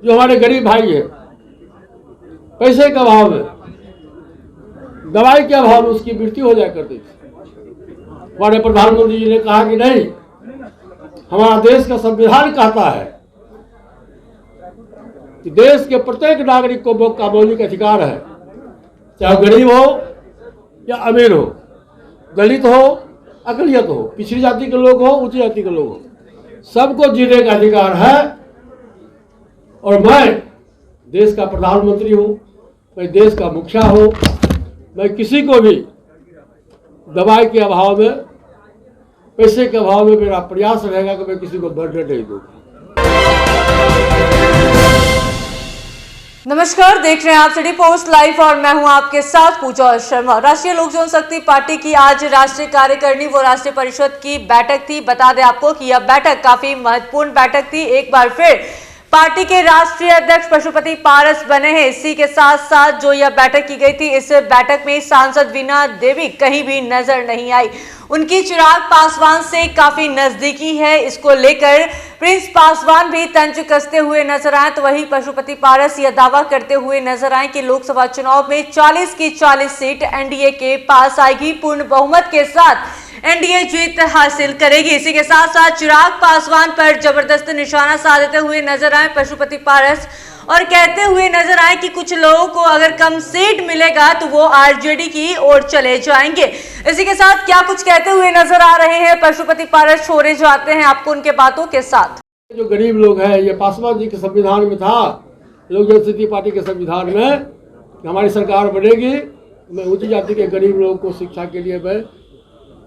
जो हमारे गरीब भाई है, पैसे के अभाव में, दवाई के अभाव में उसकी मृत्यु हो जाया करती थी। हमारे प्रधानमंत्री जी ने कहा कि नहीं, हमारा देश का संविधान कहता है कि देश के प्रत्येक नागरिक को वोट का मौलिक अधिकार है, चाहे गरीब हो या अमीर हो, दलित हो, अकलियत हो, पिछड़ी जाति के लोग हो, ऊंची जाति के लोग हो, सबको जीने का अधिकार है। और मैं देश का प्रधानमंत्री हूँ, मैं देश का मुखिया हूँ, मैं किसी को भी दवाई के अभाव में, पैसे के अभाव में मेरा प्रयास रहेगा कि मैं किसी को बर्डन नहीं दूंगा। नमस्कार, देख रहे हैं आप सिटी पोस्ट लाइव और मैं हूं आपके साथ पूजा शर्मा। राष्ट्रीय लोक जनशक्ति पार्टी की आज राष्ट्रीय कार्यकारिणी व राष्ट्रीय परिषद की बैठक थी। बता दें आपको कि यह बैठक काफी महत्वपूर्ण बैठक थी। एक बार फिर पार्टी के राष्ट्रीय अध्यक्ष पशुपति पारस बने हैं। इसी के साथ साथ जो यह बैठक की गई थी, इस बैठक में सांसद वीणा देवी कहीं भी नजर नहीं आई। उनकी चिराग पासवान से काफी नजदीकी है, इसको लेकर प्रिंस पासवान भी तंज कसते हुए नजर आए। तो वहीं पशुपति पारस यह दावा करते हुए नजर आए कि लोकसभा चुनाव में 40 की 40 सीट एनडीए के पास आएगी, पूर्ण बहुमत के साथ एनडीए जीत हासिल करेगी। इसी के साथ साथ चिराग पासवान पर जबरदस्त निशाना साधते हुए नजर आए पशुपति पारस और कहते हुए नजर आए कि कुछ लोगों को अगर कम सीट मिलेगा तो वो आरजेडी की ओर चले जाएंगे। इसी के साथ क्या कुछ कहते हुए नजर आ रहे हैं पशुपति पारस, छोड़े जाते हैं आपको उनके बातों के साथ। जो गरीब लोग हैं, ये पासवान जी के संविधान में था, लोक जनशक्ति पार्टी के संविधान में हमारी सरकार बनेगी, मैं ऊंची जाति के गरीब लोगों को शिक्षा के लिए मैं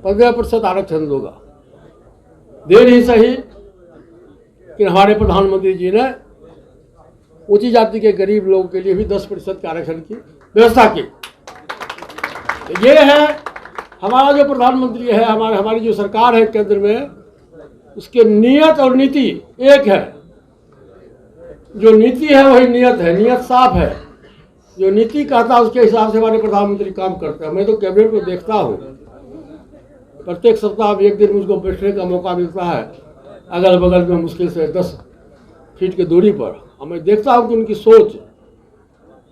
15% आरक्षण दूंगा। देर ही सही कि हमारे प्रधानमंत्री जी ने ऊंची जाति के गरीब लोगों के लिए भी 10% के आरक्षण की व्यवस्था की। तो ये है हमारा जो प्रधानमंत्री है, हमारी जो सरकार है केंद्र में, उसके नियत और नीति एक है। जो नीति है वही नियत है, नियत साफ है। जो नीति कहता है उसके हिसाब से हमारे प्रधानमंत्री काम करते हैं। मैं तो कैबिनेट में देखता हूँ, प्रत्येक सप्ताह में एक दिन मुझको बैठने का मौका मिलता है अगल बगल में, मुश्किल से 10 फीट की दूरी पर, और मैं देखता हूँ कि उनकी सोच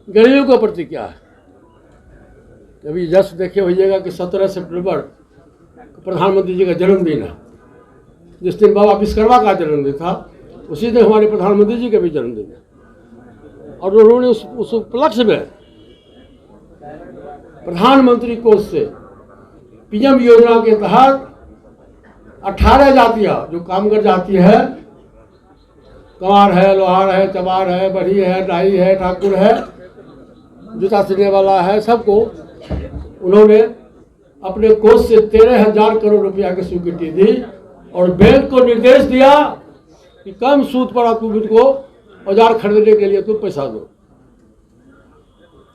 गरीबों के प्रति क्या है। कभी जस्ट देखे होइएगा कि 17 सितंबर प्रधानमंत्री जी का जन्मदिन है। जिस दिन बाबा विश्वकर्मा का जन्मदिन था, उसी दिन हमारे प्रधानमंत्री जी का भी जन्मदिन है। और उन्होंने उस उपलक्ष्य में प्रधानमंत्री कोष से पीएम योजना के तहत 18 जातियाँ, जो कामगर जाति है, कंवार है, लोहार है, चमार है, बढ़ी है, नाई है, ठाकुर है, जूता सिलने वाला है, सबको उन्होंने अपने कोष से 13,000 करोड़ रुपया की स्वीकृति दी और बैंक को निर्देश दिया कि कम सूद पर तुम इनको औजार खरीदने के लिए तुम पैसा दो।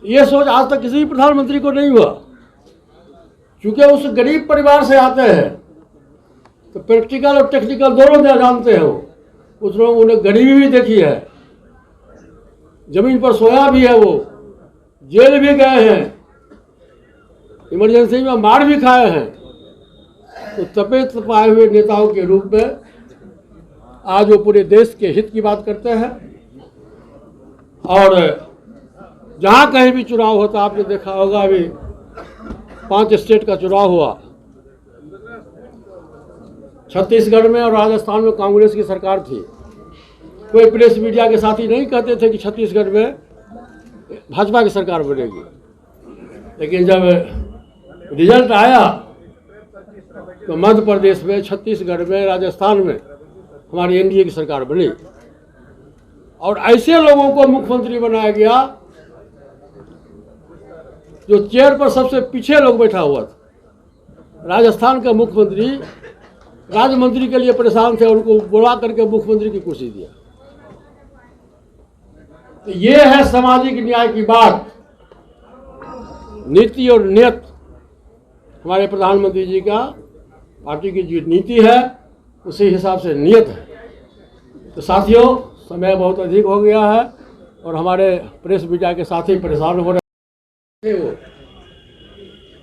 ये सोच आज तक किसी प्रधानमंत्री को नहीं हुआ। क्योंकि उस गरीब परिवार से आते हैं तो प्रैक्टिकल और टेक्निकल दोनों जानते हैं। उस लोग उन्हें गरीबी भी देखी है, जमीन पर सोया भी है, वो जेल भी गए हैं, इमरजेंसी में मार भी खाए हैं। तो तपे तपाए हुए नेताओं के रूप में आज वो पूरे देश के हित की बात करते हैं। और जहाँ कहीं भी चुनाव होता, आपने देखा होगा, अभी 5 स्टेट का चुनाव हुआ, छत्तीसगढ़ में और राजस्थान में कांग्रेस की सरकार थी। कोई प्रेस मीडिया के साथी नहीं कहते थे कि छत्तीसगढ़ में भाजपा की सरकार बनेगी, लेकिन जब रिजल्ट आया तो मध्य प्रदेश में, छत्तीसगढ़ में, राजस्थान में हमारी एनडीए की सरकार बनी। और ऐसे लोगों को मुख्यमंत्री बनाया गया जो चेयर पर सबसे पीछे लोग बैठा हुआ था। राजस्थान का मुख्यमंत्री राज्य मंत्री के लिए परेशान थे और उनको बुला करके मुख्यमंत्री की कुर्सी दिया। तो ये है सामाजिक न्याय की बात। नीति और नियत हमारे प्रधानमंत्री जी का, पार्टी की जो नीति है उसी हिसाब से नियत है। तो साथियों, समय बहुत अधिक हो गया है और हमारे प्रेस मीडिया के साथी परेशान हो रहे हैं। वो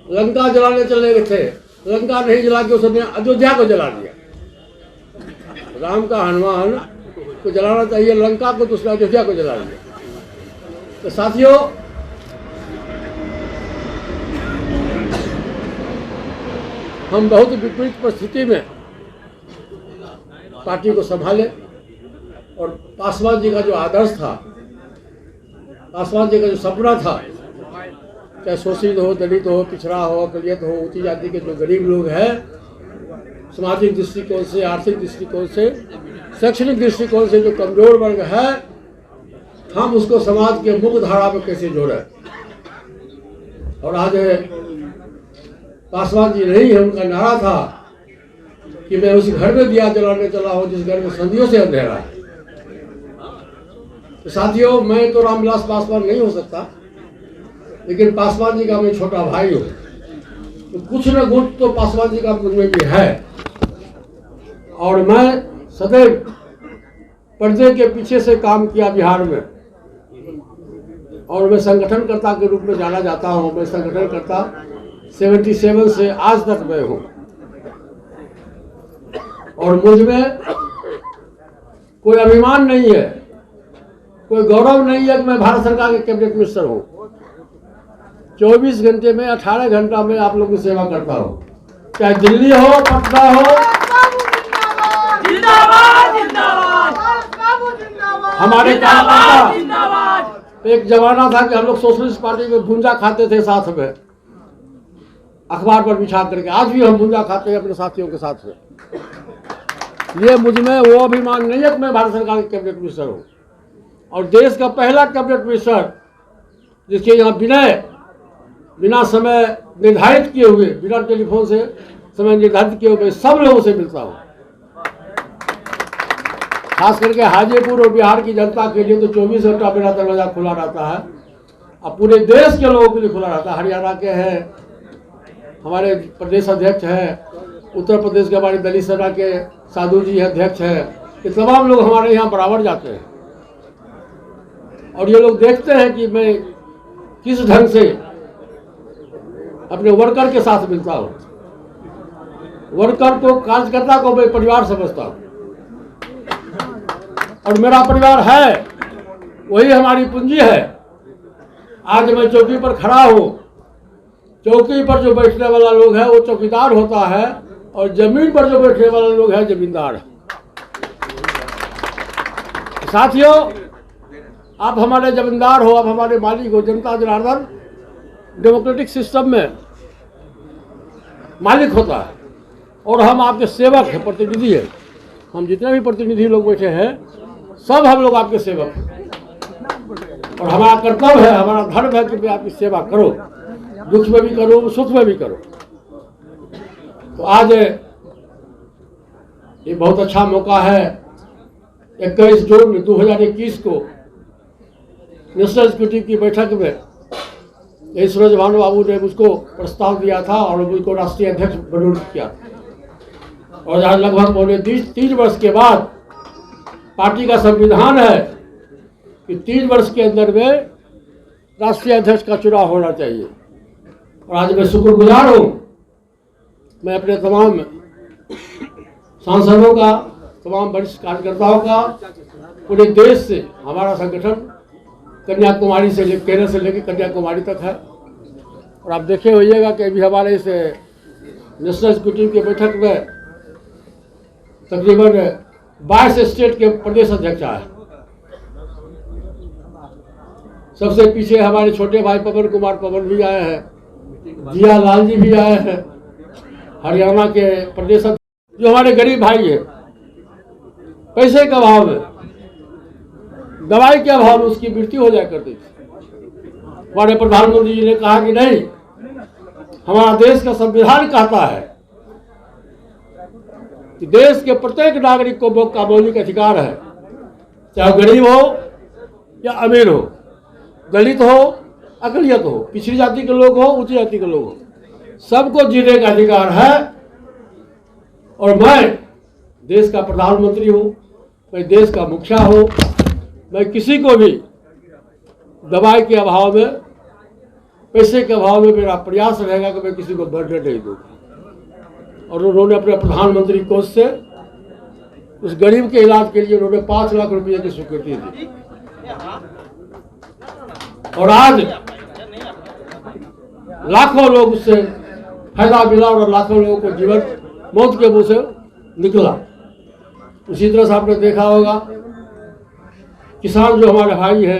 लंका जलाने चले गए थे, लंका नहीं जला के उसने अयोध्या को जला दिया। राम का हनुमान को जलाना चाहिए, लंका को, दूसरा अयोध्या को जला दिया। तो साथियों, हम बहुत विपरीत परिस्थिति में पार्टी को संभाले और पासवान जी का जो आदर्श था, पासवान जी का जो सपना था, चाहे शोषित हो, दलित हो, पिछड़ा हो, अकलियत हो, ऊंची जाति के जो गरीब लोग हैं, सामाजिक दृष्टिकोण से, आर्थिक दृष्टिकोण से, शैक्षणिक दृष्टिकोण से जो कमजोर वर्ग है, हम उसको समाज के मुख्य धारा में कैसे जोड़ें। और आज पासवान जी नहीं है, उनका नारा था कि मैं उस घर में दिया जलाने चला हूं जिस घर में सदियों से अंधेरा है। तो साथियों, मैं तो रामविलास पासवान नहीं हो सकता, लेकिन पासवान जी का मैं छोटा भाई हूँ, तो कुछ न कुछ तो पासवान जी का मुझ में भी है। और मैं सदैव पर्दे के पीछे से काम किया बिहार में, और मैं संगठनकर्ता के रूप में जाना जाता हूँ। मैं संगठनकर्ता 77 से आज तक मैं हूँ, और मुझ में कोई अभिमान नहीं है, कोई गौरव नहीं है कि मैं भारत सरकार के कैबिनेट मिनिस्टर हूँ। 24 घंटे में 18 घंटा में आप लोगों की सेवा करता हूँ, चाहे दिल्ली हो, पटना हो। हमारे कार्यकर्ता, एक जमाना था कि हम लोग सोशलिस्ट पार्टी में भुंजा खाते थे साथ में, अखबार पर बिछा करके। आज भी हम भुंजा खाते हैं अपने साथियों के साथ में। ये मुझ में वो अभिमान नहीं है कि मैं भारत सरकार के कैबिनेट मिनिस्टर हूँ, और देश का पहला कैबिनेट मिनिस्टर जिसके यहाँ बिना समय निर्धारित किए हुए, बिना टेलीफोन से समय निर्धारित किए हुए सब लोगों से मिलता हूँ। खास करके हाजीपुर और बिहार की जनता के लिए तो 24 घंटा मेरा दरवाजा खुला रहता है, और पूरे देश के लोगों के लिए खुला रहता है। हरियाणा के हैं, हमारे प्रदेश अध्यक्ष हैं, उत्तर प्रदेश के हमारे दलित सेना के साधु जी अध्यक्ष हैं, ये तमाम लोग हमारे यहाँ बराबर जाते हैं, और ये लोग देखते हैं कि मैं किस ढंग से अपने वर्कर के साथ मिलता हूँ। वर्कर को, कार्यकर्ता को मैं परिवार समझता हूँ, और मेरा परिवार है, वही हमारी पूंजी है। आज मैं चौकी पर खड़ा हूँ, चौकी पर जो बैठने वाला लोग है वो चौकीदार होता है, और जमीन पर जो बैठने वाले लोग हैं जमींदार है। साथियों, आप हमारे जमींदार हो, आप हमारे मालिक हो। जनता जनार्दन डेमोक्रेटिक सिस्टम में मालिक होता है, और हम आपके सेवक हैं, प्रतिनिधि है। हम जितने भी प्रतिनिधि लोग बैठे हैं सब हम लोग आपके सेवक हैं, और हमारा कर्तव्य है, हमारा धर्म है कि आपकी सेवा करो, दुख में भी करो, सुख में भी करो। तो आज ये बहुत अच्छा मौका है। 21 जून 2021 को नेशनल एग्जीक्यूटिव की बैठक में सूरज भानु बाबू ने मुझको प्रस्ताव दिया था, और मुझको राष्ट्रीय अध्यक्ष मनोनीत किया। और आज लगभग पौने 3 वर्ष के बाद पार्टी का संविधान है कि 3 वर्ष के अंदर में राष्ट्रीय अध्यक्ष का चुनाव होना चाहिए। और आज मैं शुक्रगुजार हूँ, मैं अपने तमाम सांसदों का, तमाम वरिष्ठ कार्यकर्ताओं का, पूरे देश से हमारा संगठन कन्याकुमारी से केरल से लेकर कन्याकुमारी तक है। और आप देखे होइएगा कि अभी हमारे इस नेशनल एग्जीक्यूटिव की बैठक में तकरीबन 22 स्टेट के प्रदेश अध्यक्ष आए। सबसे पीछे हमारे छोटे भाई पवन कुमार पवन भी आए हैं, जिया लाल जी भी आए हैं, हरियाणा के प्रदेश जो हमारे गरीब भाई हैं, पैसे के अभाव में, दवाई के अभाव में उसकी मृत्यु हो जाया करती थी। हमारे प्रधानमंत्री जी ने कहा कि नहीं, हमारा देश का संविधान कहता है कि देश के प्रत्येक नागरिक को वोट का मौलिक अधिकार है, चाहे गरीब हो या अमीर हो, दलित हो, अकलियत हो, पिछड़ी जाति के लोग हो, ऊंची जाति के लोग हो, सबको जीने का अधिकार है। और मैं देश का प्रधानमंत्री हूँ, मैं देश का मुखिया हूँ, मैं किसी को भी दवाई के अभाव में, पैसे के अभाव में मेरा प्रयास रहेगा कि मैं किसी को मरने नहीं दूँ। और उन्होंने अपने प्रधानमंत्री कोष से उस गरीब के इलाज के लिए उन्होंने 5 लाख रुपए की स्वीकृति दी। और आज लाखों लोग उससे फायदा मिला और लाखों लोगों को जीवन मौत के मुंह से निकला। उसी तरह से आपने देखा होगा किसान जो हमारे भाई है,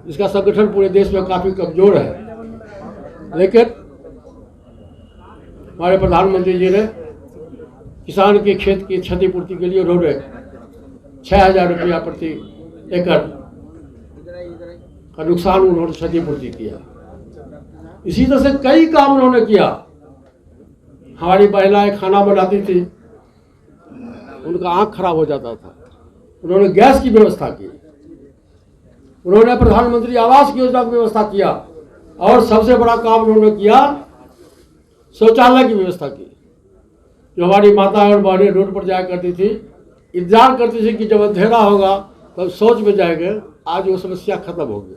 इसका संगठन पूरे देश में काफी कमजोर है, लेकिन हमारे प्रधानमंत्री जी ने किसान के खेत की क्षतिपूर्ति के लिए उन्होंने 6,000 रुपया प्रति एकड़ का नुकसान उन्होंने क्षतिपूर्ति किया। इसी तरह से कई काम उन्होंने किया। हमारी महिलाएं खाना बनाती थी, उनका आंख खराब हो जाता था, उन्होंने गैस की व्यवस्था की। उन्होंने प्रधानमंत्री आवास योजना की व्यवस्था किया और सबसे बड़ा काम उन्होंने किया, शौचालय की व्यवस्था की। जो हमारी माता और बहनें रोड पर जाया करती थी, इंतजार करती थी कि जब अंधेरा होगा तब शौच में जाएंगे, आज वो समस्या खत्म हो गई।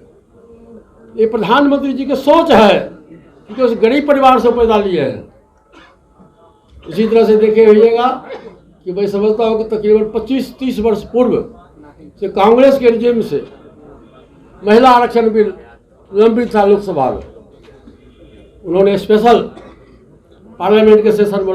ये प्रधानमंत्री जी की सोच है, क्योंकि उस गरीब परिवार से पैदा लिए हैं। इसी तरह से देखे होइएगा कि मैं समझता हूँ कि तकरीबन 25-30 वर्ष पूर्व से कांग्रेस के रिजिम से महिला आरक्षण बिल लंबित था लोकसभा में। उन्होंने स्पेशल पार्लियामेंट के सेशन